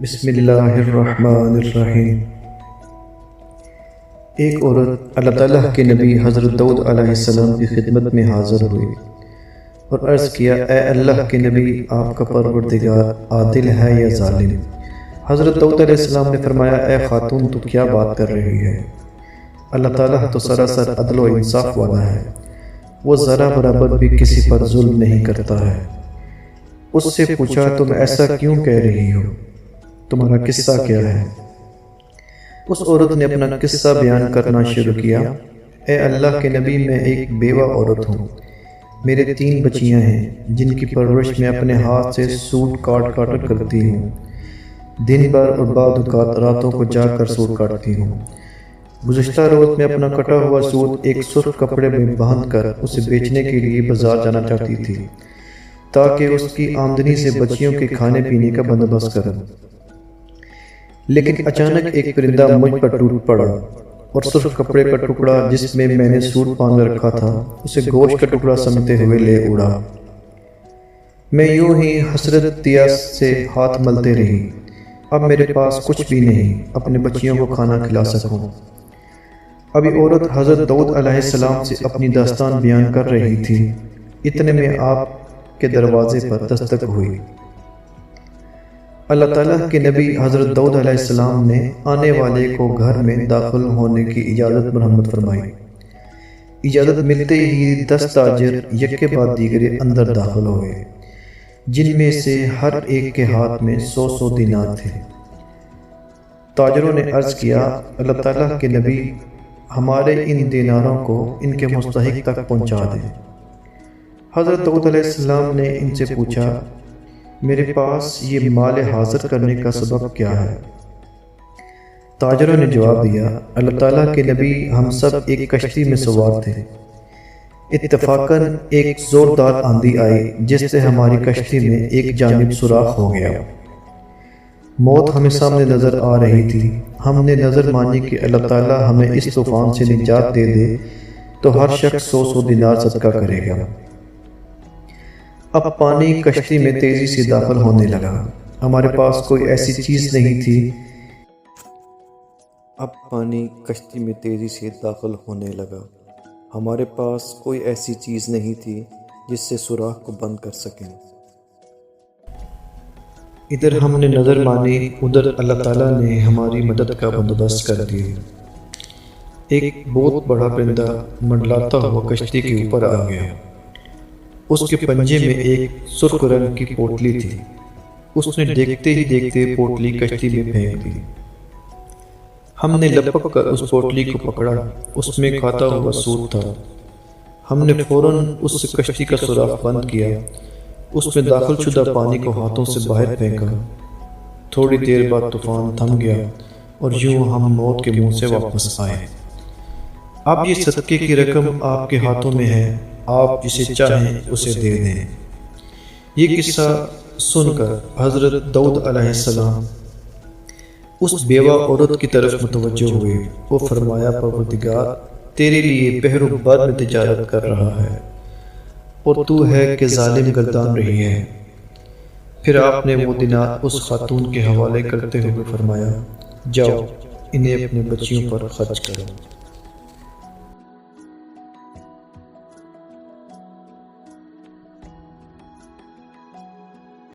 بسم اللہ الرحمن الرحیم۔ ایک عورت اللہ تعالیٰ کے نبی حضرت داؤد علیہ السلام کی خدمت میں حاضر ہوئی اور عرض کیا، اے اللہ کے نبی، آپ کا پروردگار عادل ہے یا ظالم؟ حضرت داؤد علیہ السلام نے فرمایا، اے خاتون، تو کیا بات کر رہی ہے؟ اللہ تعالیٰ تو سراسر عدل و انصاف والا ہے، وہ ذرا برابر بھی کسی پر ظلم نہیں کرتا ہے۔ اس سے پوچھا، تم ایسا کیوں کہہ رہی ہو؟ تمہارا قصہ کیا ہے؟ اس عورت نے اپنا قصہ بیان کرنا شروع کیا۔ اے اللہ کے نبی، میں ایک بیوہ عورت ہوں، میرے 3 بچیاں ہیں جن کی پرورش میں اپنے ہاتھ سے سوٹ کاٹ کر کرتی ہوں، دن بھر اور بعض اوقات راتوں کو جا کر سوٹ کاٹتی ہوں۔ گزشتہ روز میں اپنا کٹا ہوا سوٹ ایک سرخ کپڑے میں باندھ کر اسے بیچنے کے لیے بازار جانا چاہتی تھی تاکہ اس کی آمدنی سے بچیوں کے کھانے پینے کا بندوبست کروں، لیکن اچانک ایک پرندہ مجھ پر ٹوٹ پڑا اور سرخ کپڑے کا ٹکڑا جس میں میں نے سوٹ باندھ رکھا تھا اسے گوشت کا ٹکڑا سمجھتے ہوئے لے اڑا۔ میں یوں ہی حسرت دیا سے ہاتھ ملتے رہی، اب میرے پاس کچھ بھی نہیں اپنے بچیوں کو کھانا کھلا سکوں۔ ابھی عورت حضرت داؤد علیہ السلام سے اپنی داستان بیان کر رہی تھی، اتنے میں آپ کے دروازے پر دستک ہوئی۔ اللہ تعالیٰ کے نبی حضرت داؤد علیہ السلام نے آنے والے کو گھر میں داخل ہونے کی اجازت مرحمت فرمائی۔ اجازت ملتے ہی 10 تاجر یک کے بعد دیگرے اندر داخل ہوئے، جن میں سے ہر ایک کے ہاتھ میں 100 دینار تھے۔ تاجروں نے عرض کیا، اللہ تعالیٰ کے نبی، ہمارے ان دیناروں کو ان کے مستحق تک پہنچا دیں۔ حضرت داؤد علیہ السلام نے ان سے پوچھا، میرے پاس یہ مال حاضر کرنے کا سبب کیا ہے؟ تاجروں نے جواب دیا، اللہ تعالیٰ کے نبی، ہم سب ایک کشتی میں سوار تھے، اتفاقاً ایک زوردار آندھی آئی جس سے ہماری کشتی میں ایک جانب سوراخ ہو گیا۔ موت ہمیں سامنے نظر آ رہی تھی، ہم نے نظر مانی کہ اللہ تعالیٰ ہمیں اس طوفان سے نجات دے دے تو ہر شخص 100 دینار صدقہ کرے گا۔ اب پانی کشتی میں تیزی سے داخل ہونے لگا، ہمارے پاس کوئی ایسی چیز نہیں تھی جس سے سوراخ کو بند کر سکیں۔ ادھر ہم نے نظر مانی، ادھر اللہ تعالیٰ نے ہماری مدد کا بندوبست کر دیا۔ ایک بہت بڑا پرندہ منڈلاتا ہوا کشتی کے اوپر آ گیا، اس کے پنجے میں ایک سرخ رنگ کی پوٹلی تھی، اس نے دیکھتے ہی دیکھتے پوٹلی کشتی میں پھینک دی۔ ہم نے لپک کر اس پوٹلی کو پکڑا، اس میں کھاتا ہوا سوٹ تھا۔ ہم نے فوراً اس کشتی کا سوراخ بند کیا، اس میں داخل شدہ پانی کو ہاتھوں سے باہر پھینکا۔ تھوڑی دیر بعد طوفان تھم گیا اور یوں ہم موت کے منہ سے واپس آئے۔ اب یہ صدقے کی رقم آپ کے ہاتھوں میں ہے، آپ جسے چاہیں اسے دے دیں۔ یہ قصہ سن کر حضرت داؤد علیہ السلام اس بیوہ عورت کی طرف متوجہ ہوئے۔ وہ فرمایا، پروردگار تیرے لیے پہر و بر میں تجارت کر رہا ہے اور تو ہے کہ ظالم گردان رہی ہے۔ پھر آپ نے وہ دینار اس خاتون کے حوالے کرتے ہوئے فرمایا، جاؤ انہیں اپنے بچیوں پر خرچ کرو۔